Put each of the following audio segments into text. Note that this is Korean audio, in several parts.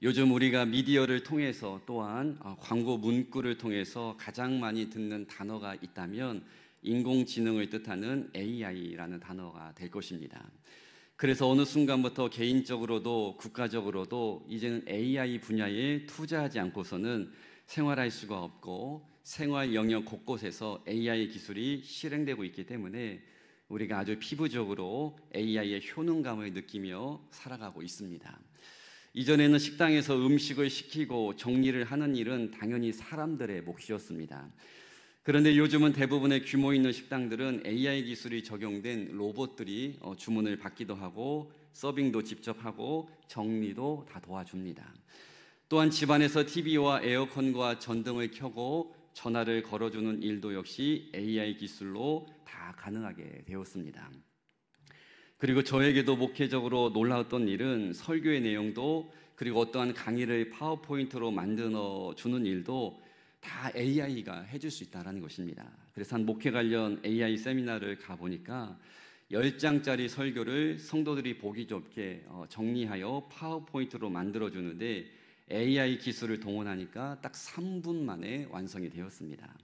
요즘 우리가 미디어를 통해서 또한 광고 문구를 통해서 가장 많이 듣는 단어가 있다면 인공지능을 뜻하는 AI라는 단어가 될 것입니다. 그래서 어느 순간부터 개인적으로도 국가적으로도 이제는 AI 분야에 투자하지 않고서는 생활할 수가 없고 생활 영역 곳곳에서 AI 기술이 실행되고 있기 때문에 우리가 아주 피부적으로 AI의 효능감을 느끼며 살아가고 있습니다. 이전에는 식당에서 음식을 시키고 정리를 하는 일은 당연히 사람들의 몫이었습니다. 그런데 요즘은 대부분의 규모 있는 식당들은 AI 기술이 적용된 로봇들이 주문을 받기도 하고 서빙도 직접 하고 정리도 다 도와줍니다. 또한 집안에서 TV와 에어컨과 전등을 켜고 전화를 걸어주는 일도 역시 AI 기술로 다 가능하게 되었습니다. 그리고 저에게도 목회적으로 놀라웠던 일은 설교의 내용도 그리고 어떠한 강의를 파워포인트로 만들어 주는 일도 다 AI가 해줄 수 있다는 것입니다. 그래서 한 목회 관련 AI 세미나를 가보니까 10장짜리 설교를 성도들이 보기 좋게 정리하여 파워포인트로 만들어주는데 AI 기술을 동원하니까 딱 3분 만에 완성이 되었습니다.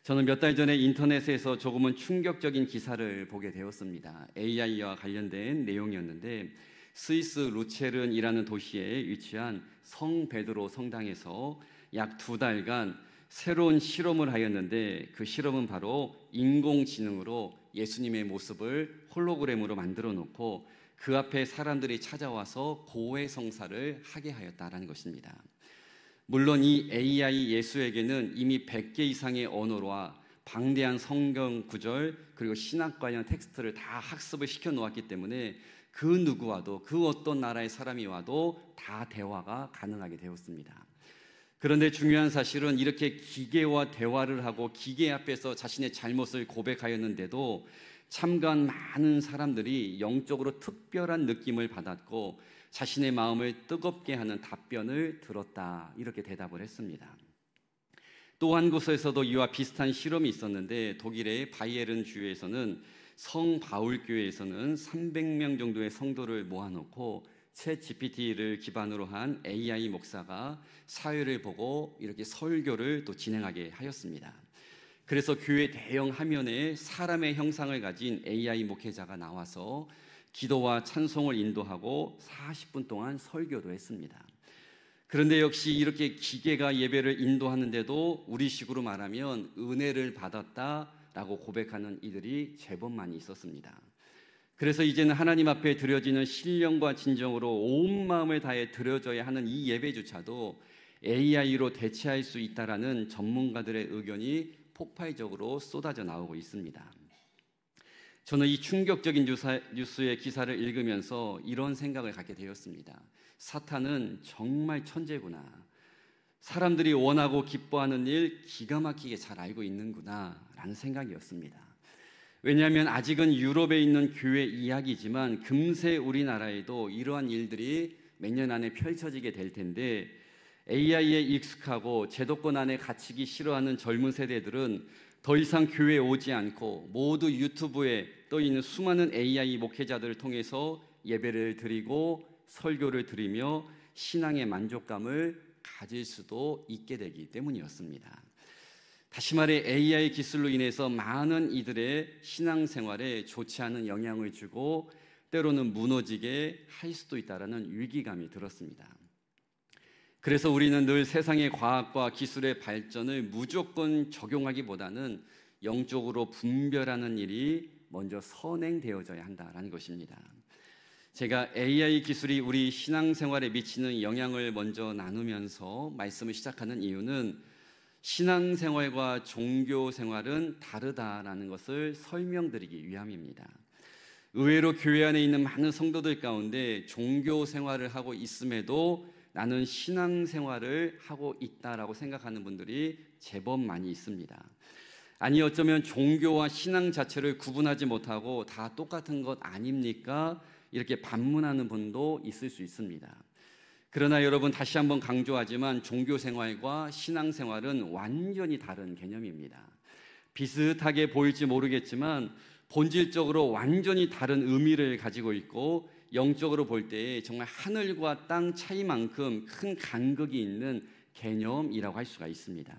저는 몇 달 전에 인터넷에서 조금은 충격적인 기사를 보게 되었습니다. AI와 관련된 내용이었는데 스위스 루체른이라는 도시에 위치한 성 베드로 성당에서 약 2달간 새로운 실험을 하였는데 그 실험은 바로 인공지능으로 예수님의 모습을 홀로그램으로 만들어 놓고 그 앞에 사람들이 찾아와서 고해성사를 하게 하였다라는 것입니다. 물론 이 AI 예수에게는 이미 100개 이상의 언어와 방대한 성경 구절 그리고 신학 관련 텍스트를 다 학습을 시켜 놓았기 때문에 그 누구와도 그 어떤 나라의 사람이 와도 다 대화가 가능하게 되었습니다. 그런데 중요한 사실은 이렇게 기계와 대화를 하고 기계 앞에서 자신의 잘못을 고백하였는데도 참가한 많은 사람들이 영적으로 특별한 느낌을 받았고 자신의 마음을 뜨겁게 하는 답변을 들었다, 이렇게 대답을 했습니다. 또 한 곳에서도 이와 비슷한 실험이 있었는데 독일의 바이에른 주에서는 성 바울 교회에서는 300명 정도의 성도를 모아놓고 챗 GPT를 기반으로 한 AI 목사가 사회를 보고 이렇게 설교를 또 진행하게 하였습니다. 그래서 교회 대형 화면에 사람의 형상을 가진 AI 목회자가 나와서 기도와 찬송을 인도하고 40분 동안 설교도 했습니다. 그런데 역시 이렇게 기계가 예배를 인도하는데도 우리식으로 말하면 은혜를 받았다라고 고백하는 이들이 제법 많이 있었습니다. 그래서 이제는 하나님 앞에 드려지는 신령과 진정으로 온 마음을 다해 드려져야 하는 이 예배조차도 AI로 대체할 수 있다라는 전문가들의 의견이 폭발적으로 쏟아져 나오고 있습니다. 저는 이 충격적인 뉴스의 기사를 읽으면서 이런 생각을 갖게 되었습니다. 사탄은 정말 천재구나. 사람들이 원하고 기뻐하는 일 기가 막히게 잘 알고 있는구나 라는 생각이었습니다. 왜냐하면 아직은 유럽에 있는 교회 이야기지만 금세 우리나라에도 이러한 일들이 몇 년 안에 펼쳐지게 될 텐데 AI에 익숙하고 제도권 안에 갇히기 싫어하는 젊은 세대들은 더 이상 교회에 오지 않고 모두 유튜브에 떠 있는 수많은 AI 목회자들을 통해서 예배를 드리고 설교를 드리며 신앙의 만족감을 가질 수도 있게 되기 때문이었습니다. 다시 말해 AI 기술로 인해서 많은 이들의 신앙생활에 좋지 않은 영향을 주고 때로는 무너지게 할 수도 있다는 위기감이 들었습니다. 그래서 우리는 늘 세상의 과학과 기술의 발전을 무조건 적용하기보다는 영적으로 분별하는 일이 먼저 선행되어져야 한다는 것입니다. 제가 AI 기술이 우리 신앙생활에 미치는 영향을 먼저 나누면서 말씀을 시작하는 이유는 신앙생활과 종교생활은 다르다라는 것을 설명드리기 위함입니다. 의외로 교회 안에 있는 많은 성도들 가운데 종교생활을 하고 있음에도 나는 신앙생활을 하고 있다라고 생각하는 분들이 제법 많이 있습니다. 아니 어쩌면 종교와 신앙 자체를 구분하지 못하고 다 똑같은 것 아닙니까? 이렇게 반문하는 분도 있을 수 있습니다. 그러나 여러분 다시 한번 강조하지만 종교생활과 신앙생활은 완전히 다른 개념입니다. 비슷하게 보일지 모르겠지만 본질적으로 완전히 다른 의미를 가지고 있고 영적으로 볼 때 정말 하늘과 땅 차이만큼 큰 간극이 있는 개념이라고 할 수가 있습니다.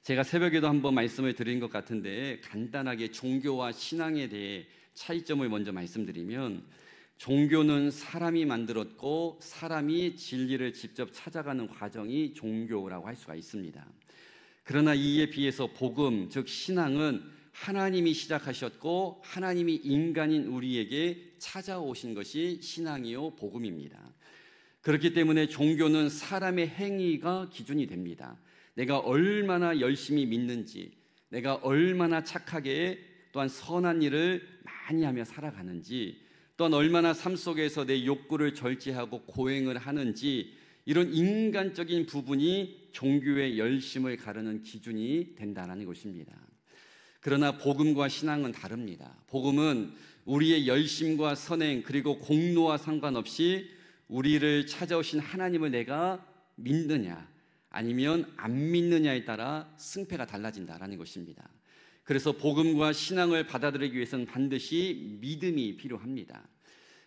제가 새벽에도 한번 말씀을 드린 것 같은데 간단하게 종교와 신앙에 대해 차이점을 먼저 말씀드리면, 종교는 사람이 만들었고 사람이 진리를 직접 찾아가는 과정이 종교라고 할 수가 있습니다. 그러나 이에 비해서 복음, 즉 신앙은 하나님이 시작하셨고 하나님이 인간인 우리에게 찾아오신 것이 신앙이요 복음입니다. 그렇기 때문에 종교는 사람의 행위가 기준이 됩니다. 내가 얼마나 열심히 믿는지, 내가 얼마나 착하게 또한 선한 일을 많이 하며 살아가는지, 또한 얼마나 삶 속에서 내 욕구를 절제하고 고행을 하는지, 이런 인간적인 부분이 종교의 열심을 가르는 기준이 된다는 것입니다. 그러나 복음과 신앙은 다릅니다. 복음은 우리의 열심과 선행 그리고 공로와 상관없이 우리를 찾아오신 하나님을 내가 믿느냐 아니면 안 믿느냐에 따라 승패가 달라진다는 것입니다. 그래서 복음과 신앙을 받아들이기 위해서는 반드시 믿음이 필요합니다.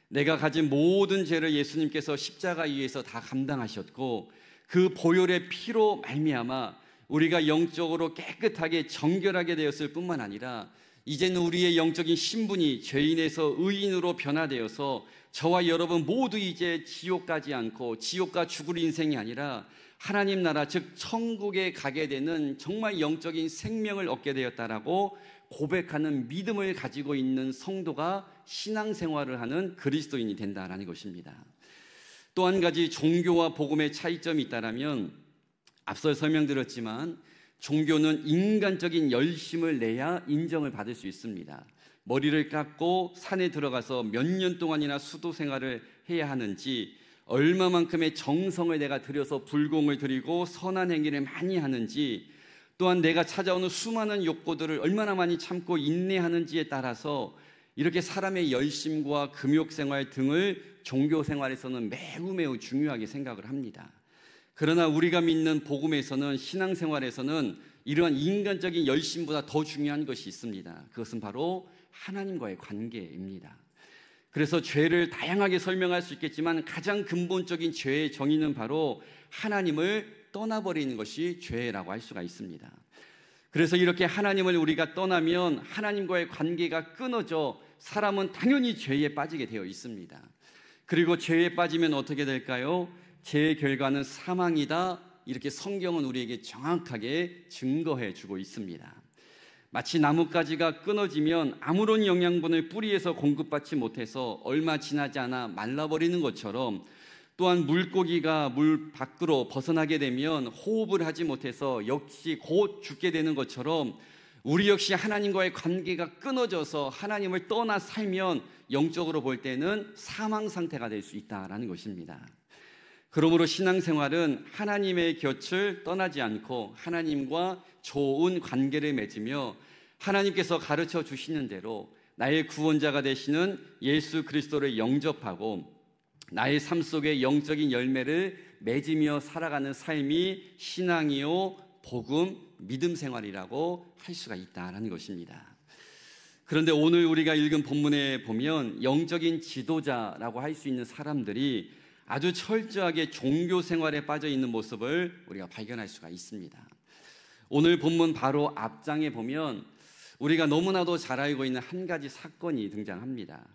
내가 가진 모든 죄를 예수님께서 십자가 위에서 다 감당하셨고 그 보혈의 피로 말미암아 우리가 영적으로 깨끗하게 정결하게 되었을 뿐만 아니라 이제는 우리의 영적인 신분이 죄인에서 의인으로 변화되어서 저와 여러분 모두 이제 지옥 가지 않고 지옥과 죽을 인생이 아니라 하나님 나라 즉 천국에 가게 되는 정말 영적인 생명을 얻게 되었다라고 고백하는 믿음을 가지고 있는 성도가 신앙생활을 하는 그리스도인이 된다라는 것입니다. 또 한 가지 종교와 복음의 차이점이 있다면, 앞서 설명드렸지만 종교는 인간적인 열심을 내야 인정을 받을 수 있습니다. 머리를 깎고 산에 들어가서 몇 년 동안이나 수도 생활을 해야 하는지, 얼마만큼의 정성을 내가 들여서 불공을 드리고 선한 행위를 많이 하는지, 또한 내가 찾아오는 수많은 욕구들을 얼마나 많이 참고 인내하는지에 따라서 이렇게 사람의 열심과 금욕생활 등을 종교생활에서는 매우 중요하게 생각을 합니다. 그러나 우리가 믿는 복음에서는, 신앙생활에서는 이러한 인간적인 열심보다 더 중요한 것이 있습니다. 그것은 바로 하나님과의 관계입니다. 그래서 죄를 다양하게 설명할 수 있겠지만 가장 근본적인 죄의 정의는 바로 하나님을 떠나버리는 것이 죄라고 할 수가 있습니다. 그래서 이렇게 하나님을 우리가 떠나면 하나님과의 관계가 끊어져 사람은 당연히 죄에 빠지게 되어 있습니다. 그리고 죄에 빠지면 어떻게 될까요? 죄의 결과는 사망이다. 이렇게 성경은 우리에게 정확하게 증거해 주고 있습니다. 마치 나뭇가지가 끊어지면 아무런 영양분을 뿌리에서 공급받지 못해서 얼마 지나지 않아 말라버리는 것처럼, 또한 물고기가 물 밖으로 벗어나게 되면 호흡을 하지 못해서 역시 곧 죽게 되는 것처럼 우리 역시 하나님과의 관계가 끊어져서 하나님을 떠나 살면 영적으로 볼 때는 사망 상태가 될 수 있다는 것입니다. 그러므로 신앙생활은 하나님의 곁을 떠나지 않고 하나님과 좋은 관계를 맺으며 하나님께서 가르쳐 주시는 대로 나의 구원자가 되시는 예수 그리스도를 영접하고 나의 삶 속에 영적인 열매를 맺으며 살아가는 삶이 신앙이요 복음, 믿음 생활이라고 할 수가 있다는 것입니다. 그런데 오늘 우리가 읽은 본문에 보면 영적인 지도자라고 할 수 있는 사람들이 아주 철저하게 종교 생활에 빠져 있는 모습을 우리가 발견할 수가 있습니다. 오늘 본문 바로 앞장에 보면 우리가 너무나도 잘 알고 있는 한 가지 사건이 등장합니다.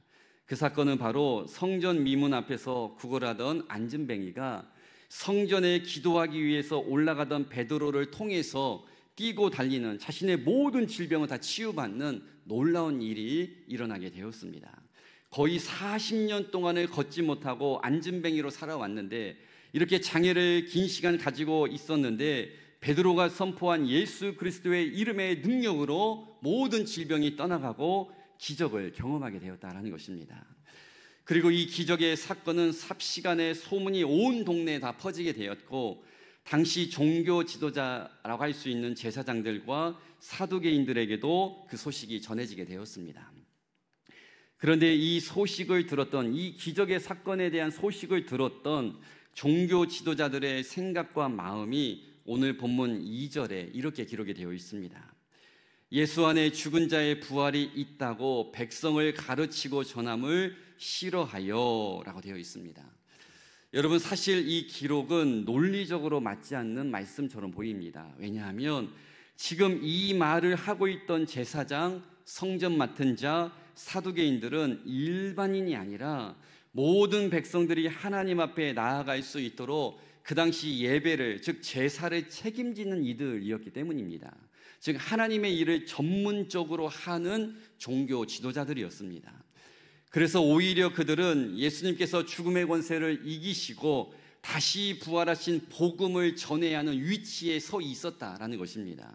그 사건은 바로 성전 미문 앞에서 구걸하던 안진뱅이가 성전에 기도하기 위해서 올라가던 베드로를 통해서 뛰고 달리는 자신의 모든 질병을 다 치유받는 놀라운 일이 일어나게 되었습니다. 거의 40년 동안을 걷지 못하고 안진뱅이로 살아왔는데 이렇게 장애를 긴 시간 가지고 있었는데 베드로가 선포한 예수 그리스도의 이름의 능력으로 모든 질병이 떠나가고 기적을 경험하게 되었다는 것입니다. 그리고 이 기적의 사건은 삽시간에 소문이 온 동네에 다 퍼지게 되었고 당시 종교 지도자라고 할 수 있는 제사장들과 사두개인들에게도 그 소식이 전해지게 되었습니다. 그런데 이 소식을 들었던, 이 기적의 사건에 대한 소식을 들었던 종교 지도자들의 생각과 마음이 오늘 본문 2절에 이렇게 기록이 되어 있습니다. 예수 안에 죽은 자의 부활이 있다고 백성을 가르치고 전함을 싫어하여 라고 되어 있습니다. 여러분, 사실 이 기록은 논리적으로 맞지 않는 말씀처럼 보입니다. 왜냐하면 지금 이 말을 하고 있던 제사장, 성전 맡은 자, 사두개인들은 일반인이 아니라 모든 백성들이 하나님 앞에 나아갈 수 있도록 그 당시 예배를, 즉 제사를 책임지는 이들이었기 때문입니다. 즉 하나님의 일을 전문적으로 하는 종교 지도자들이었습니다. 그래서 오히려 그들은 예수님께서 죽음의 권세를 이기시고 다시 부활하신 복음을 전해야 하는 위치에 서 있었다라는 것입니다.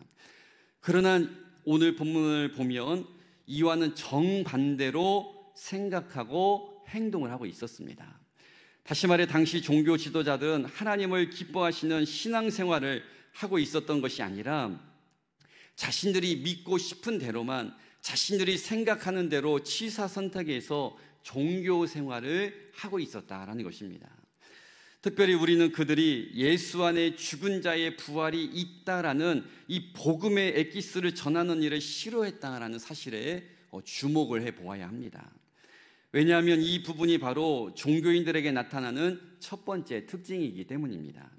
그러나 오늘 본문을 보면 이와는 정반대로 생각하고 행동을 하고 있었습니다. 다시 말해 당시 종교 지도자들은 하나님을 기뻐하시는 신앙생활을 하고 있었던 것이 아니라 자신들이 믿고 싶은 대로만, 자신들이 생각하는 대로 취사선택해서 종교 생활을 하고 있었다라는 것입니다. 특별히 우리는 그들이 예수 안에 죽은 자의 부활이 있다라는 이 복음의 엑기스를 전하는 일을 싫어했다라는 사실에 주목을 해보아야 합니다. 왜냐하면 이 부분이 바로 종교인들에게 나타나는 첫 번째 특징이기 때문입니다.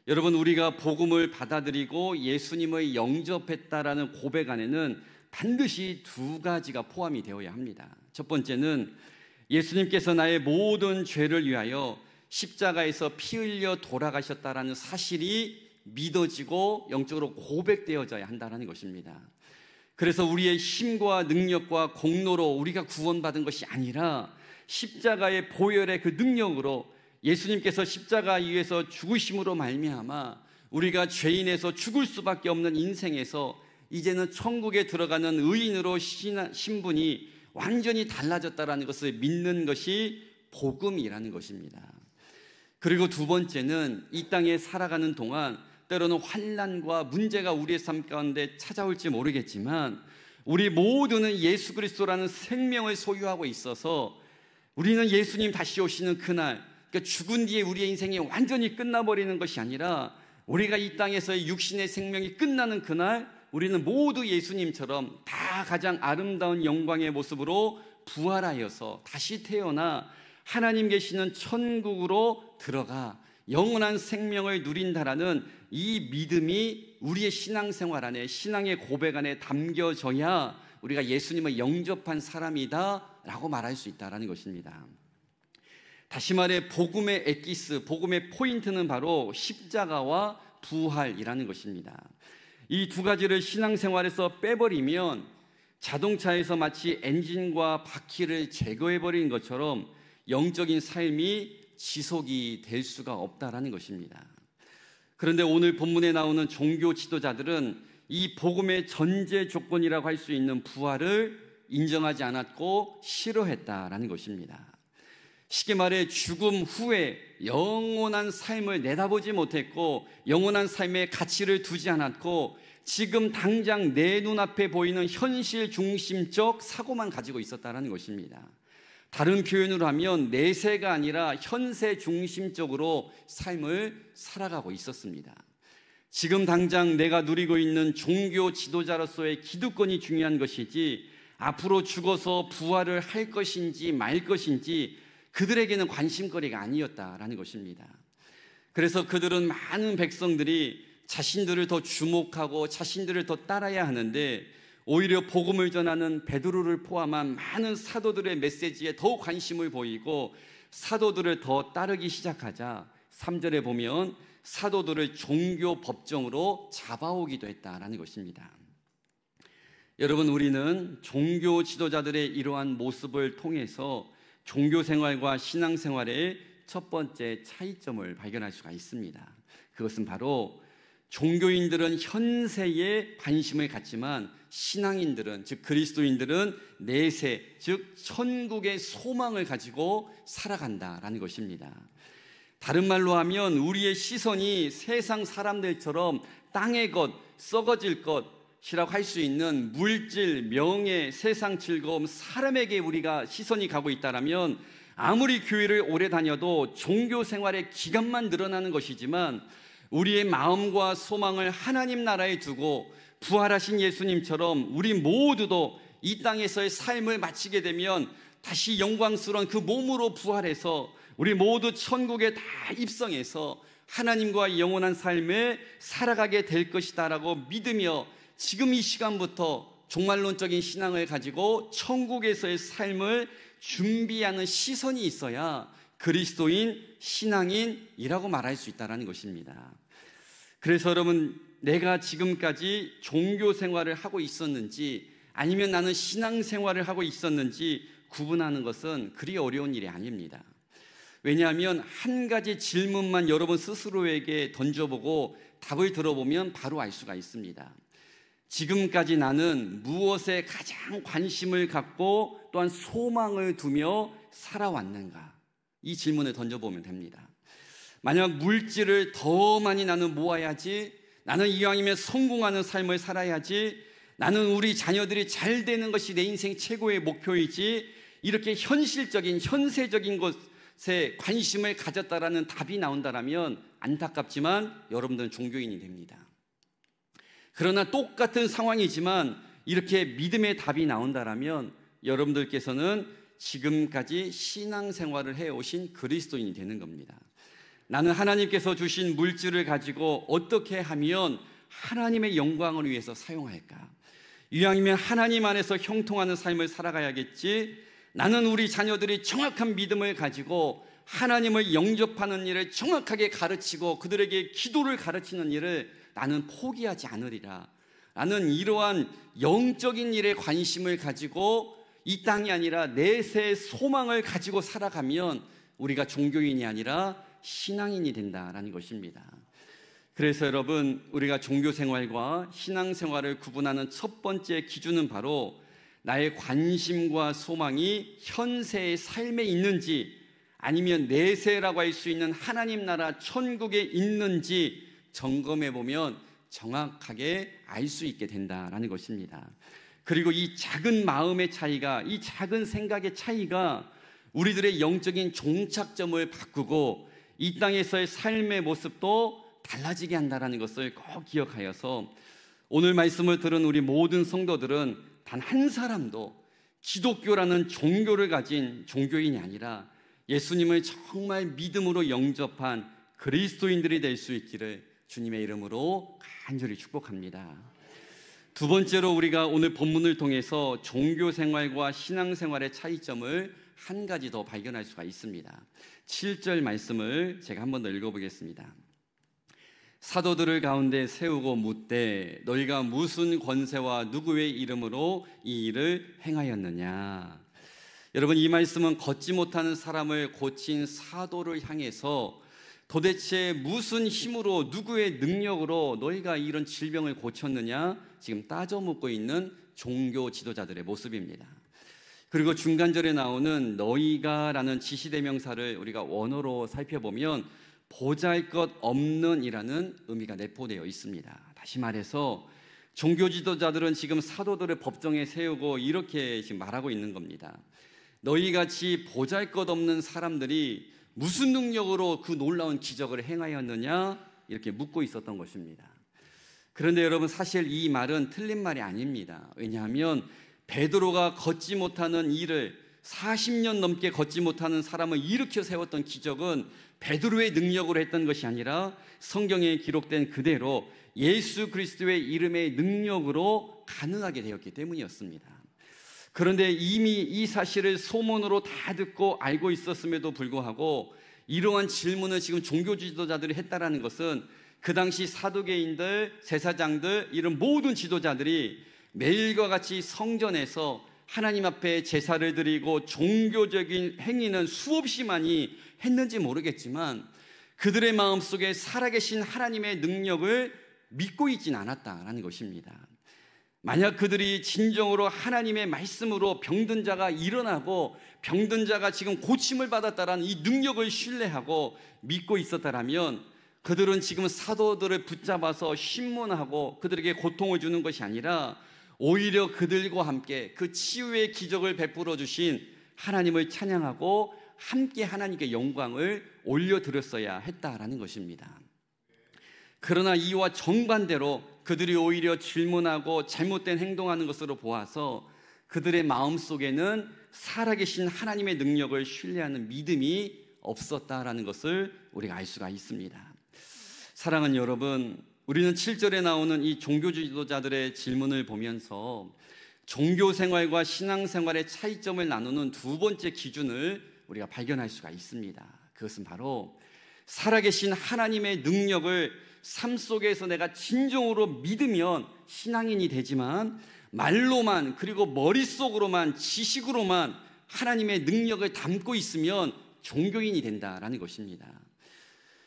여러분, 우리가 복음을 받아들이고 예수님을 영접했다라는 고백 안에는 반드시 두 가지가 포함이 되어야 합니다. 첫 번째는 예수님께서 나의 모든 죄를 위하여 십자가에서 피 흘려 돌아가셨다라는 사실이 믿어지고 영적으로 고백되어져야 한다는 것입니다. 그래서 우리의 힘과 능력과 공로로 우리가 구원받은 것이 아니라 십자가의 보혈의 그 능력으로 예수님께서 십자가 위에서 죽으심으로 말미암아 우리가 죄인에서 죽을 수밖에 없는 인생에서 이제는 천국에 들어가는 의인으로 신분이 완전히 달라졌다는 것을 믿는 것이 복음이라는 것입니다. 그리고 두 번째는 이 땅에 살아가는 동안 때로는 환난과 문제가 우리의 삶 가운데 찾아올지 모르겠지만 우리 모두는 예수 그리스도라는 생명을 소유하고 있어서 우리는 예수님 다시 오시는 그날, 그러니까 죽은 뒤에 우리의 인생이 완전히 끝나버리는 것이 아니라 우리가 이 땅에서의 육신의 생명이 끝나는 그날 우리는 모두 예수님처럼 다 가장 아름다운 영광의 모습으로 부활하여서 다시 태어나 하나님 계시는 천국으로 들어가 영원한 생명을 누린다라는 이 믿음이 우리의 신앙생활 안에, 신앙의 고백 안에 담겨져야 우리가 예수님을 영접한 사람이다 라고 말할 수 있다는 것입니다. 다시 말해 복음의 엑기스, 복음의 포인트는 바로 십자가와 부활이라는 것입니다. 이 두 가지를 신앙생활에서 빼버리면 자동차에서 마치 엔진과 바퀴를 제거해버리는 것처럼 영적인 삶이 지속이 될 수가 없다라는 것입니다. 그런데 오늘 본문에 나오는 종교 지도자들은 이 복음의 전제 조건이라고 할 수 있는 부활을 인정하지 않았고 싫어했다라는 것입니다. 쉽게 말해 죽음 후에 영원한 삶을 내다보지 못했고 영원한 삶의 가치를 두지 않았고 지금 당장 내 눈앞에 보이는 현실 중심적 사고만 가지고 있었다는 것입니다. 다른 표현으로 하면 내세가 아니라 현세 중심적으로 삶을 살아가고 있었습니다. 지금 당장 내가 누리고 있는 종교 지도자로서의 기득권이 중요한 것이지 앞으로 죽어서 부활을 할 것인지 말 것인지 그들에게는 관심거리가 아니었다라는 것입니다. 그래서 그들은 많은 백성들이 자신들을 더 주목하고 자신들을 더 따라야 하는데 오히려 복음을 전하는 베드로를 포함한 많은 사도들의 메시지에 더 관심을 보이고 사도들을 더 따르기 시작하자 3절에 보면 사도들을 종교 법정으로 잡아오기도 했다라는 것입니다. 여러분, 우리는 종교 지도자들의 이러한 모습을 통해서 종교 생활과 신앙 생활의 첫 번째 차이점을 발견할 수가 있습니다. 그것은 바로 종교인들은 현세에 관심을 갖지만 신앙인들은, 즉 그리스도인들은 내세, 즉 천국의 소망을 가지고 살아간다라는 것입니다. 다른 말로 하면 우리의 시선이 세상 사람들처럼 땅의 것, 썩어질 것이라고 할 수 있는 물질, 명예, 세상 즐거움, 사람에게 우리가 시선이 가고 있다면 아무리 교회를 오래 다녀도 종교 생활의 기간만 늘어나는 것이지만 우리의 마음과 소망을 하나님 나라에 두고 부활하신 예수님처럼 우리 모두도 이 땅에서의 삶을 마치게 되면 다시 영광스러운 그 몸으로 부활해서 우리 모두 천국에 다 입성해서 하나님과 영원한 삶을 살아가게 될 것이다 라고 믿으며 지금 이 시간부터 종말론적인 신앙을 가지고 천국에서의 삶을 준비하는 시선이 있어야 그리스도인, 신앙인이라고 말할 수 있다는 것입니다. 그래서 여러분, 내가 지금까지 종교 생활을 하고 있었는지 아니면 나는 신앙 생활을 하고 있었는지 구분하는 것은 그리 어려운 일이 아닙니다. 왜냐하면 한 가지 질문만 여러분 스스로에게 던져보고 답을 들어보면 바로 알 수가 있습니다. 지금까지 나는 무엇에 가장 관심을 갖고 또한 소망을 두며 살아왔는가? 이 질문을 던져보면 됩니다. 만약 물질을 더 많이 나는 모아야지, 나는 이왕이면 성공하는 삶을 살아야지, 나는 우리 자녀들이 잘 되는 것이 내 인생 최고의 목표이지, 이렇게 현실적인 현세적인 것에 관심을 가졌다라는 답이 나온다면 안타깝지만 여러분들은 종교인이 됩니다. 그러나 똑같은 상황이지만 이렇게 믿음의 답이 나온다면 여러분들께서는 지금까지 신앙생활을 해오신 그리스도인이 되는 겁니다. 나는 하나님께서 주신 물질을 가지고 어떻게 하면 하나님의 영광을 위해서 사용할까? 이왕이면 하나님 안에서 형통하는 삶을 살아가야겠지. 나는 우리 자녀들이 정확한 믿음을 가지고 하나님을 영접하는 일을 정확하게 가르치고 그들에게 기도를 가르치는 일을 나는 포기하지 않으리라. 나는 이러한 영적인 일에 관심을 가지고 이 땅이 아니라 내세의 소망을 가지고 살아가면 우리가 종교인이 아니라 신앙인이 된다라는 것입니다. 그래서 여러분, 우리가 종교생활과 신앙생활을 구분하는 첫 번째 기준은 바로 나의 관심과 소망이 현세의 삶에 있는지 아니면 내세라고 할 수 있는 하나님 나라 천국에 있는지 점검해 보면 정확하게 알 수 있게 된다라는 것입니다. 그리고 이 작은 마음의 차이가, 이 작은 생각의 차이가 우리들의 영적인 종착점을 바꾸고 이 땅에서의 삶의 모습도 달라지게 한다는 것을 꼭 기억하여서 오늘 말씀을 들은 우리 모든 성도들은 단 한 사람도 기독교라는 종교를 가진 종교인이 아니라 예수님을 정말 믿음으로 영접한 그리스도인들이 될 수 있기를 주님의 이름으로 간절히 축복합니다. 두 번째로 우리가 오늘 본문을 통해서 종교생활과 신앙생활의 차이점을 한 가지 더 발견할 수가 있습니다. 7절 말씀을 제가 한 번 더 읽어보겠습니다. 사도들을 가운데 세우고 묻되 너희가 무슨 권세와 누구의 이름으로 이 일을 행하였느냐. 여러분, 이 말씀은 걷지 못하는 사람을 고친 사도를 향해서 도대체 무슨 힘으로 누구의 능력으로 너희가 이런 질병을 고쳤느냐 지금 따져 묻고 있는 종교 지도자들의 모습입니다. 그리고 중간절에 나오는 너희가 라는 지시대명사를 우리가 원어로 살펴보면 보잘것없는 이라는 의미가 내포되어 있습니다. 다시 말해서 종교 지도자들은 지금 사도들을 법정에 세우고 이렇게 지금 말하고 있는 겁니다. 너희같이 보잘것없는 사람들이 무슨 능력으로 그 놀라운 기적을 행하였느냐 이렇게 묻고 있었던 것입니다. 그런데 여러분, 사실 이 말은 틀린 말이 아닙니다. 왜냐하면 베드로가 걷지 못하는 일을 40년 넘게 걷지 못하는 사람을 일으켜 세웠던 기적은 베드로의 능력으로 했던 것이 아니라 성경에 기록된 그대로 예수 그리스도의 이름의 능력으로 가능하게 되었기 때문이었습니다. 그런데 이미 이 사실을 소문으로 다 듣고 알고 있었음에도 불구하고 이러한 질문을 지금 종교 지도자들이 했다라는 것은 그 당시 사두개인들, 제사장들, 이런 모든 지도자들이 매일과 같이 성전에서 하나님 앞에 제사를 드리고 종교적인 행위는 수없이 많이 했는지 모르겠지만 그들의 마음속에 살아계신 하나님의 능력을 믿고 있진 않았다라는 것입니다. 만약 그들이 진정으로 하나님의 말씀으로 병든 자가 일어나고 병든 자가 지금 고침을 받았다라는 이 능력을 신뢰하고 믿고 있었다라면 그들은 지금 사도들을 붙잡아서 신문하고 그들에게 고통을 주는 것이 아니라 오히려 그들과 함께 그 치유의 기적을 베풀어 주신 하나님을 찬양하고 함께 하나님께 영광을 올려드렸어야 했다라는 것입니다. 그러나 이와 정반대로 그들이 오히려 질문하고 잘못된 행동하는 것으로 보아서 그들의 마음속에는 살아계신 하나님의 능력을 신뢰하는 믿음이 없었다라는 것을 우리가 알 수가 있습니다. 사랑하는 여러분, 우리는 7절에 나오는 이 종교 지도자들의 질문을 보면서 종교 생활과 신앙 생활의 차이점을 나누는 두 번째 기준을 우리가 발견할 수가 있습니다. 그것은 바로 살아계신 하나님의 능력을 삶 속에서 내가 진정으로 믿으면 신앙인이 되지만, 말로만 그리고 머릿속으로만 지식으로만 하나님의 능력을 담고 있으면 종교인이 된다라는 것입니다.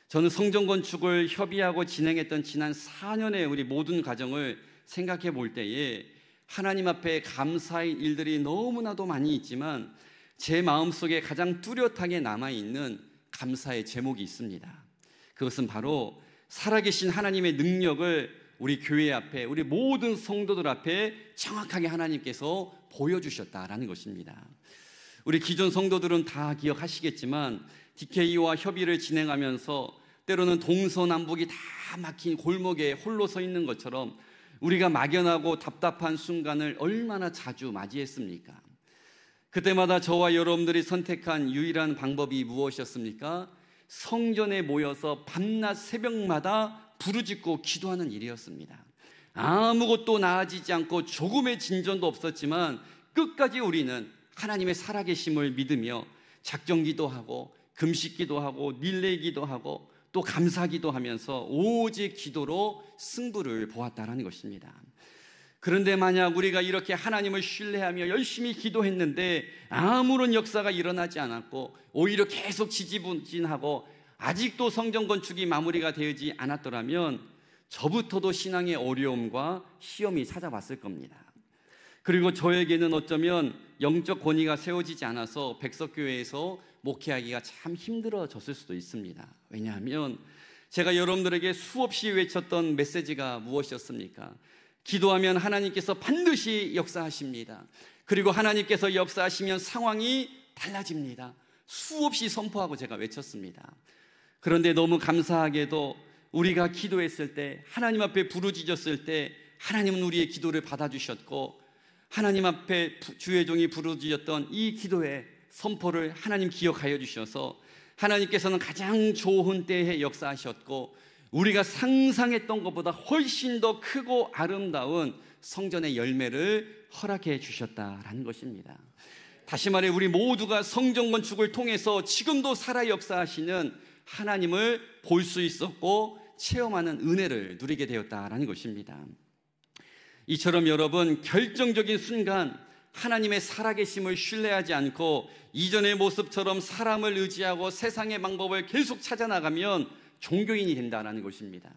저는 성전 건축을 협의하고 진행했던 지난 4년의 우리 모든 과정을 생각해 볼 때에 하나님 앞에 감사의 일들이 너무나도 많이 있지만 제 마음속에 가장 뚜렷하게 남아있는 감사의 제목이 있습니다. 그것은 바로 살아계신 하나님의 능력을 우리 교회 앞에, 우리 모든 성도들 앞에 정확하게 하나님께서 보여주셨다라는 것입니다. 우리 기존 성도들은 다 기억하시겠지만 DK와 협의를 진행하면서 때로는 동서남북이 다 막힌 골목에 홀로 서 있는 것처럼 우리가 막연하고 답답한 순간을 얼마나 자주 맞이했습니까? 그때마다 저와 여러분들이 선택한 유일한 방법이 무엇이었습니까? 성전에 모여서 밤낮 새벽마다 부르짖고 기도하는 일이었습니다. 아무것도 나아지지 않고 조금의 진전도 없었지만 끝까지 우리는 하나님의 살아계심을 믿으며 작정기도 하고 금식기도 하고 릴레이기도 하고 또 감사기도 하면서 오직 기도로 승부를 보았다라는 것입니다. 그런데 만약 우리가 이렇게 하나님을 신뢰하며 열심히 기도했는데 아무런 역사가 일어나지 않았고 오히려 계속 지지부진하고 아직도 성전 건축이 마무리가 되지 않았더라면 저부터도 신앙의 어려움과 시험이 찾아왔을 겁니다. 그리고 저에게는 어쩌면 영적 권위가 세워지지 않아서 백석교회에서 목회하기가 참 힘들어졌을 수도 있습니다. 왜냐하면 제가 여러분들에게 수없이 외쳤던 메시지가 무엇이었습니까? 기도하면 하나님께서 반드시 역사하십니다. 그리고 하나님께서 역사하시면 상황이 달라집니다. 수없이 선포하고 제가 외쳤습니다. 그런데 너무 감사하게도 우리가 기도했을 때, 하나님 앞에 부르짖었을 때 하나님은 우리의 기도를 받아주셨고, 하나님 앞에 주의 종이 부르짖었던 이 기도의 선포를 하나님 기억하여 주셔서 하나님께서는 가장 좋은 때에 역사하셨고 우리가 상상했던 것보다 훨씬 더 크고 아름다운 성전의 열매를 허락해 주셨다라는 것입니다. 다시 말해 우리 모두가 성전 건축을 통해서 지금도 살아 역사하시는 하나님을 볼 수 있었고 체험하는 은혜를 누리게 되었다라는 것입니다. 이처럼 여러분, 결정적인 순간 하나님의 살아계심을 신뢰하지 않고 이전의 모습처럼 사람을 의지하고 세상의 방법을 계속 찾아나가면 종교인이 된다는 것입니다.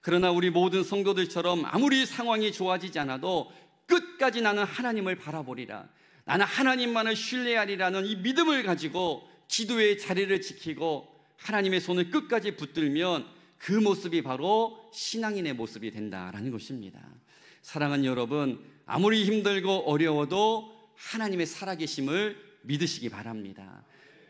그러나 우리 모든 성도들처럼 아무리 상황이 좋아지지 않아도 끝까지 나는 하나님을 바라보리라, 나는 하나님만을 신뢰하리라는 이 믿음을 가지고 기도의 자리를 지키고 하나님의 손을 끝까지 붙들면 그 모습이 바로 신앙인의 모습이 된다라는 것입니다. 사랑하는 여러분, 아무리 힘들고 어려워도 하나님의 살아계심을 믿으시기 바랍니다.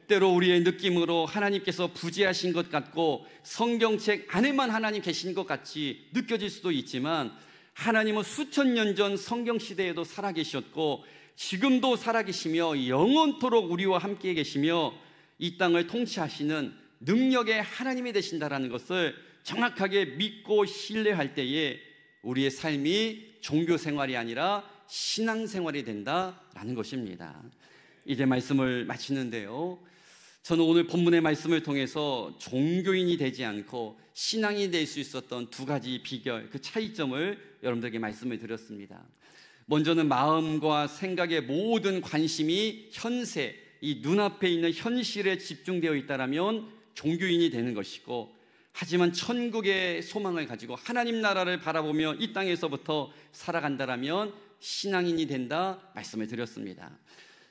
때로 우리의 느낌으로 하나님께서 부재하신 것 같고 성경책 안에만 하나님 계신 것 같이 느껴질 수도 있지만 하나님은 수천 년 전 성경시대에도 살아계셨고 지금도 살아계시며 영원토록 우리와 함께 계시며 이 땅을 통치하시는 능력의 하나님이 되신다는 것을 정확하게 믿고 신뢰할 때에 우리의 삶이 종교생활이 아니라 신앙생활이 된다라는 것입니다. 이제 말씀을 마치는데요, 저는 오늘 본문의 말씀을 통해서 종교인이 되지 않고 신앙이 될 수 있었던 두 가지 비결, 그 차이점을 여러분들에게 말씀을 드렸습니다. 먼저는 마음과 생각의 모든 관심이 현세, 이 눈앞에 있는 현실에 집중되어 있다면 종교인이 되는 것이고, 하지만 천국의 소망을 가지고 하나님 나라를 바라보며 이 땅에서부터 살아간다면 신앙인이 된다 말씀을 드렸습니다.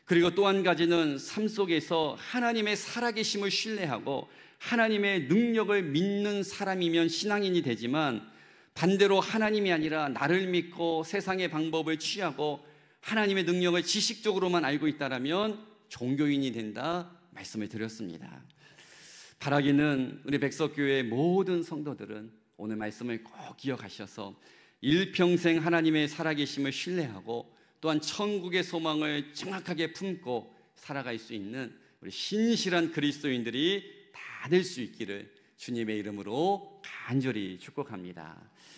그리고 또 한 가지는 삶 속에서 하나님의 살아계심을 신뢰하고 하나님의 능력을 믿는 사람이면 신앙인이 되지만 반대로 하나님이 아니라 나를 믿고 세상의 방법을 취하고 하나님의 능력을 지식적으로만 알고 있다면 종교인이 된다 말씀을 드렸습니다. 바라기는 우리 백석교회의 모든 성도들은 오늘 말씀을 꼭 기억하셔서 일평생 하나님의 살아계심을 신뢰하고 또한 천국의 소망을 정확하게 품고 살아갈 수 있는 우리 신실한 그리스도인들이 다 될 수 있기를 주님의 이름으로 간절히 축복합니다.